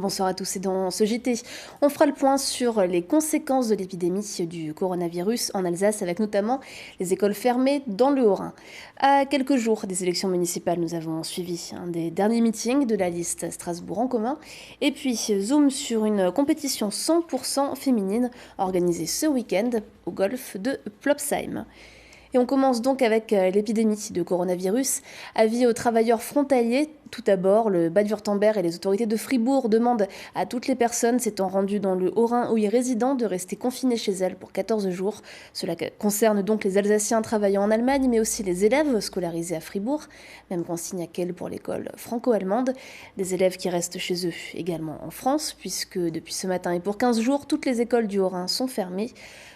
bonsoir à tous et dans ce JT, on fera le point sur les conséquences de l'épidémie du coronavirus en Alsace avec notamment les écoles fermées dans le Haut-Rhin. À quelques jours des élections municipales, nous avons suivi un des derniers meetings de la liste Strasbourg en commun et puis zoom sur une compétition 100% féminine organisée ce week-end au golf de Plopsheim. Et on commence donc avec l'épidémie de coronavirus. Avis aux travailleurs frontaliers. Tout d'abord, le Bade-Wurtemberg et les autorités de Fribourg demandent à toutes les personnes s'étant rendues dans le Haut-Rhin ou y résidant de rester confinées chez elles pour 14 jours. Cela concerne donc les Alsaciens travaillant en Allemagne, mais aussi les élèves scolarisés à Fribourg. Même consigne à Kehl pour l'école franco-allemande. Des élèves qui restent chez eux également en France, puisque depuis ce matin et pour 15 jours, toutes les écoles du Haut-Rhin sont fermées.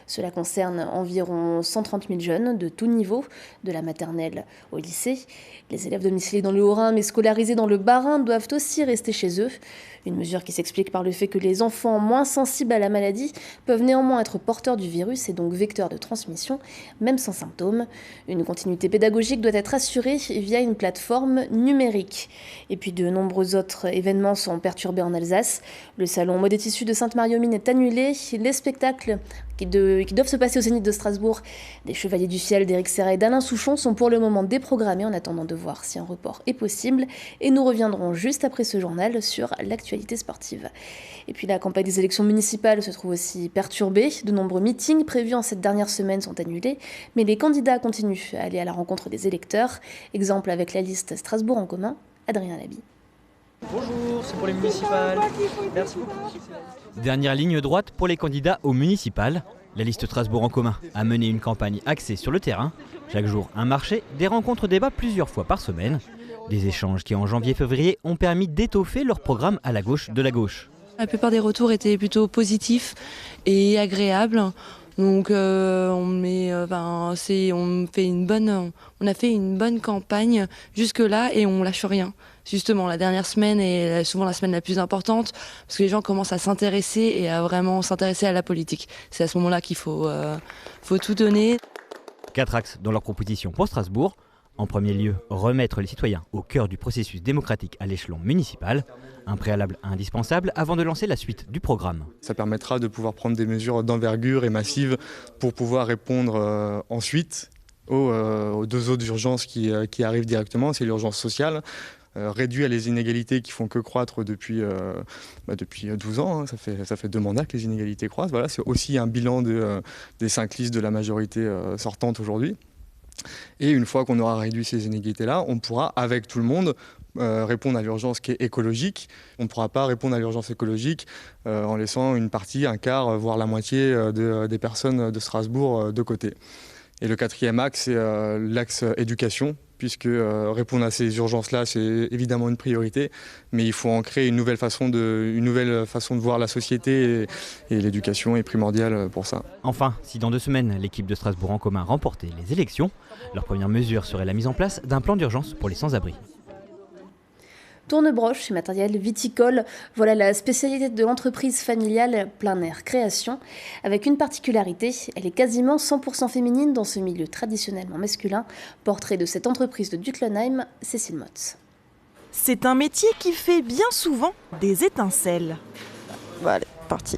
Cela concerne environ 130 000 jeunes de tout niveau, de la maternelle au lycée. Les élèves domiciliés dans le Haut-Rhin mais scolarisés dans le Bas-Rhin doivent aussi rester chez eux. Une mesure qui s'explique par le fait que les enfants moins sensibles à la maladie peuvent néanmoins être porteurs du virus et donc vecteurs de transmission, même sans symptômes. Une continuité pédagogique doit être assurée via une plateforme numérique. Et puis de nombreux autres événements sont perturbés en Alsace. Le salon Mode et Tissu de Sainte-Marie-aux-Mines est annulé. Les spectacles qui doivent se passer au Zénith de Strasbourg, des Chevaliers du Ciel d'Éric Serra et d'Alain Souchon sont pour le moment déprogrammés en attendant de voir si un report est possible. Et nous reviendrons juste après ce journal sur l'actualité sportive. Et puis la campagne des élections municipales se trouve aussi perturbée. De nombreux meetings prévus en cette dernière semaine sont annulés, mais les candidats continuent à aller à la rencontre des électeurs. Exemple avec la liste Strasbourg en commun, Adrien Labi. Bonjour, c'est pour les municipales. Merci beaucoup. Dernière ligne droite pour les candidats aux municipales. La liste Strasbourg en commun a mené une campagne axée sur le terrain. Chaque jour, un marché, des rencontres débats plusieurs fois par semaine. Des échanges qui, en janvier-février, ont permis d'étoffer leur programme à la gauche de la gauche. La plupart des retours étaient plutôt positifs et agréables. Donc on a fait une bonne campagne jusque-là et on lâche rien. Justement, la dernière semaine est souvent la semaine la plus importante parce que les gens commencent à s'intéresser et à vraiment s'intéresser à la politique. C'est à ce moment-là qu'il faut tout donner. 4 axes dans leur proposition pour Strasbourg. En premier lieu, remettre les citoyens au cœur du processus démocratique à l'échelon municipal. Un préalable indispensable avant de lancer la suite du programme. Ça permettra de pouvoir prendre des mesures d'envergure et massives pour pouvoir répondre ensuite aux deux autres urgences qui arrivent directement. C'est l'urgence sociale. Réduire les inégalités qui font que croître depuis 12 ans. Hein. Ça fait 2 mandats que les inégalités croissent. Voilà, c'est aussi un bilan des 5 listes de la majorité sortante aujourd'hui. Et une fois qu'on aura réduit ces inégalités-là, on pourra, avec tout le monde, répondre à l'urgence qui est écologique. On ne pourra pas répondre à l'urgence écologique en laissant une partie, un quart, voire la moitié des personnes de Strasbourg de côté. Et le 4e axe, c'est l'axe éducation, puisque répondre à ces urgences-là, c'est évidemment une priorité, mais il faut en créer une nouvelle façon de voir la société et l'éducation est primordiale pour ça. Enfin, si dans 2 semaines, l'équipe de Strasbourg en commun remportait les élections, leur première mesure serait la mise en place d'un plan d'urgence pour les sans-abri. Tournebroche et matériel viticole, voilà la spécialité de l'entreprise familiale Plein Air Création. Avec une particularité, elle est quasiment 100% féminine dans ce milieu traditionnellement masculin. Portrait de cette entreprise de Ducklenheim, Cécile Motz. C'est un métier qui fait bien souvent des étincelles. Bon, allez, parti.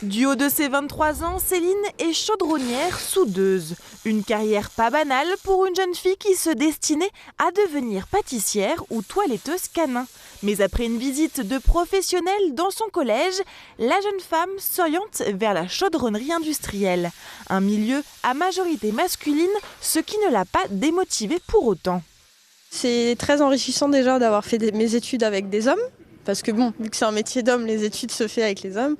Du haut de ses 23 ans, Céline est chaudronnière soudeuse. Une carrière pas banale pour une jeune fille qui se destinait à devenir pâtissière ou toiletteuse canin. Mais après une visite de professionnels dans son collège, la jeune femme s'oriente vers la chaudronnerie industrielle. Un milieu à majorité masculine, ce qui ne l'a pas démotivée pour autant. C'est très enrichissant déjà d'avoir fait mes études avec des hommes. Parce que bon, vu que c'est un métier d'homme, les études se font avec les hommes.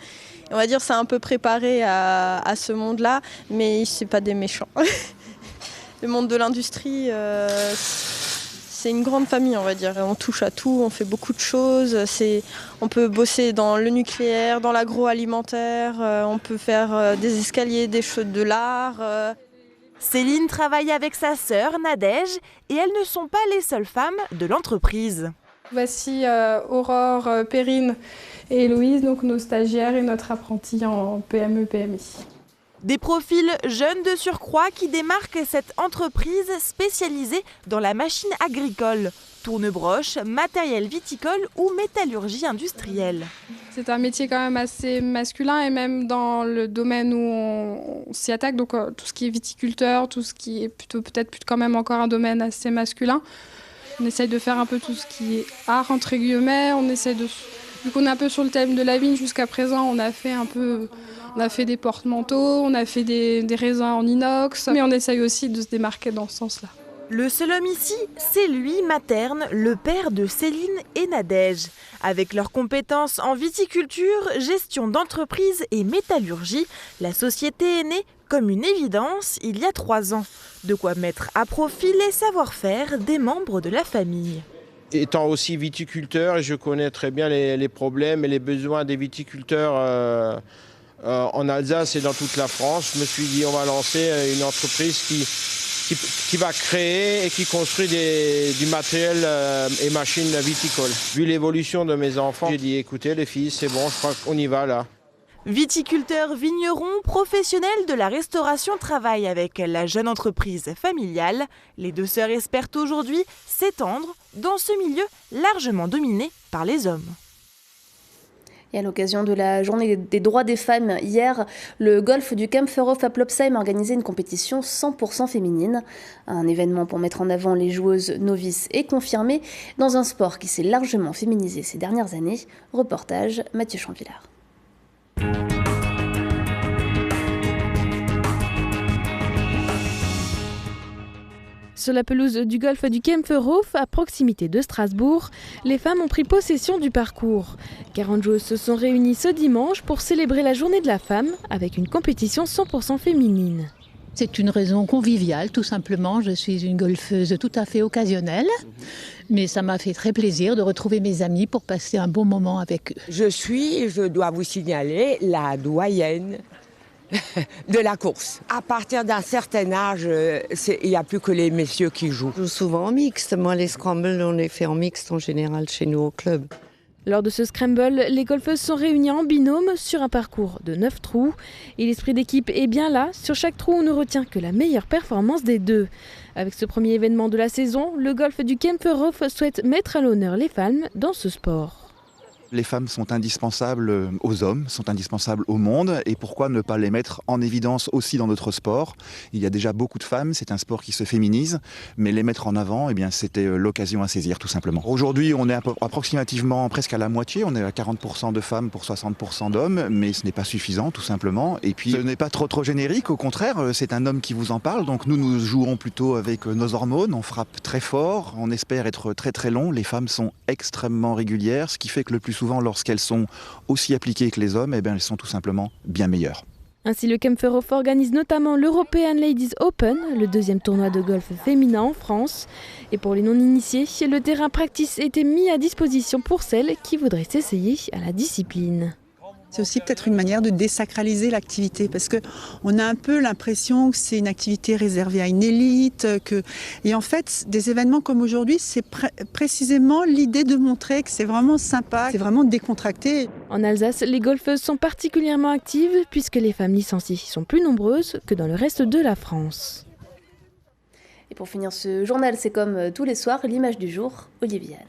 Et on va dire ça a un peu préparé à ce monde-là, mais c'est pas des méchants. Le monde de l'industrie, c'est une grande famille, on va dire. On touche à tout, on fait beaucoup de choses. On peut bosser dans le nucléaire, dans l'agroalimentaire, on peut faire des escaliers, de l'art. Céline travaille avec sa sœur Nadège et elles ne sont pas les seules femmes de l'entreprise. Voici Aurore, Perrine et Héloïse, donc nos stagiaires et notre apprenti en PME-PMI. Des profils jeunes de surcroît qui démarquent cette entreprise spécialisée dans la machine agricole. tourne-broche, matériel viticole ou métallurgie industrielle. C'est un métier quand même assez masculin et même dans le domaine où on s'y attaque, donc tout ce qui est viticulteur, tout ce qui est plutôt peut-être quand même encore un domaine assez masculin. On essaye de faire un peu tout ce qui est art entre guillemets, vu qu'on est un peu sur le thème de la vigne jusqu'à présent, on a fait des porte-manteaux, on a fait des raisins en inox, mais on essaye aussi de se démarquer dans ce sens-là. Le seul homme ici, c'est lui, Materne, le père de Céline et Nadège. Avec leurs compétences en viticulture, gestion d'entreprise et métallurgie, la société est née comme une évidence il y a 3 ans. De quoi mettre à profit les savoir-faire des membres de la famille. Étant aussi viticulteur, je connais très bien les problèmes et les besoins des viticulteurs en Alsace et dans toute la France. Je me suis dit on va lancer une entreprise qui va créer et qui construit du matériel et machines viticoles. Vu l'évolution de mes enfants, j'ai dit écoutez les filles, c'est bon, je crois qu'on y va là. Viticulteurs, vignerons, professionnels de la restauration travaillent avec la jeune entreprise familiale. Les deux sœurs espèrent aujourd'hui s'étendre dans ce milieu largement dominé par les hommes. Et à l'occasion de la journée des droits des femmes, hier, le golf du Kempferhof à Plopsheim a organisé une compétition 100% féminine. Un événement pour mettre en avant les joueuses novices et confirmées dans un sport qui s'est largement féminisé ces dernières années. Reportage Mathieu Champvillard. Sur la pelouse du golf du Kempferhof, à proximité de Strasbourg, les femmes ont pris possession du parcours. 40 joueuses se sont réunies ce dimanche pour célébrer la journée de la femme avec une compétition 100% féminine. C'est une raison conviviale, tout simplement. Je suis une golfeuse tout à fait occasionnelle, mais ça m'a fait très plaisir de retrouver mes amis pour passer un bon moment avec eux. Je dois vous signaler, la doyenne de la course. À partir d'un certain âge, il n'y a plus que les messieurs qui jouent. Je joue souvent en mixte. Moi, les scrambles, on les fait en mixte en général chez nous au club. Lors de ce scramble, les golfeuses sont réunies en binôme sur un parcours de 9 trous. Et l'esprit d'équipe est bien là. Sur chaque trou, on ne retient que la meilleure performance des deux. Avec ce premier événement de la saison, le golf du Kempferhof souhaite mettre à l'honneur les femmes dans ce sport. Les femmes sont indispensables aux hommes, sont indispensables au monde, et pourquoi ne pas les mettre en évidence aussi dans notre sport ? Il y a déjà beaucoup de femmes, c'est un sport qui se féminise, mais les mettre en avant, c'était l'occasion à saisir tout simplement. Aujourd'hui, on est approximativement presque à la moitié, on est à 40% de femmes pour 60% d'hommes, mais ce n'est pas suffisant tout simplement. Et puis ce n'est pas trop générique, au contraire, c'est un homme qui vous en parle, donc nous jouons plutôt avec nos hormones, on frappe très fort, on espère être très long, les femmes sont extrêmement régulières, ce qui fait que le plus souvent, lorsqu'elles sont aussi appliquées que les hommes, elles sont tout simplement bien meilleures. Ainsi, le Kempferhof organise notamment l'European Ladies Open, le deuxième tournoi de golf féminin en France. Et pour les non-initiés, le terrain practice était mis à disposition pour celles qui voudraient s'essayer à la discipline. C'est aussi peut-être une manière de désacraliser l'activité parce qu'on a un peu l'impression que c'est une activité réservée à une élite. Et en fait, des événements comme aujourd'hui, c'est précisément l'idée de montrer que c'est vraiment sympa, c'est vraiment décontracté. En Alsace, les golfeuses sont particulièrement actives puisque les femmes licenciées sont plus nombreuses que dans le reste de la France. Et pour finir ce journal, c'est comme tous les soirs, l'image du jour, Olivier.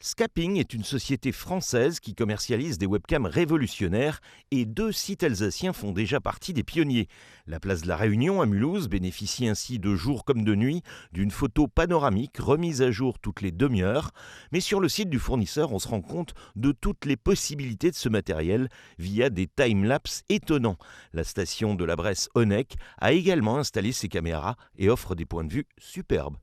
Scaping est une société française qui commercialise des webcams révolutionnaires et 2 sites alsaciens font déjà partie des pionniers. La place de la Réunion à Mulhouse bénéficie ainsi de jour comme de nuit d'une photo panoramique remise à jour toutes les demi-heures. Mais sur le site du fournisseur, on se rend compte de toutes les possibilités de ce matériel via des time-lapse étonnants. La station de la Bresse Honeck a également installé ses caméras et offre des points de vue superbes.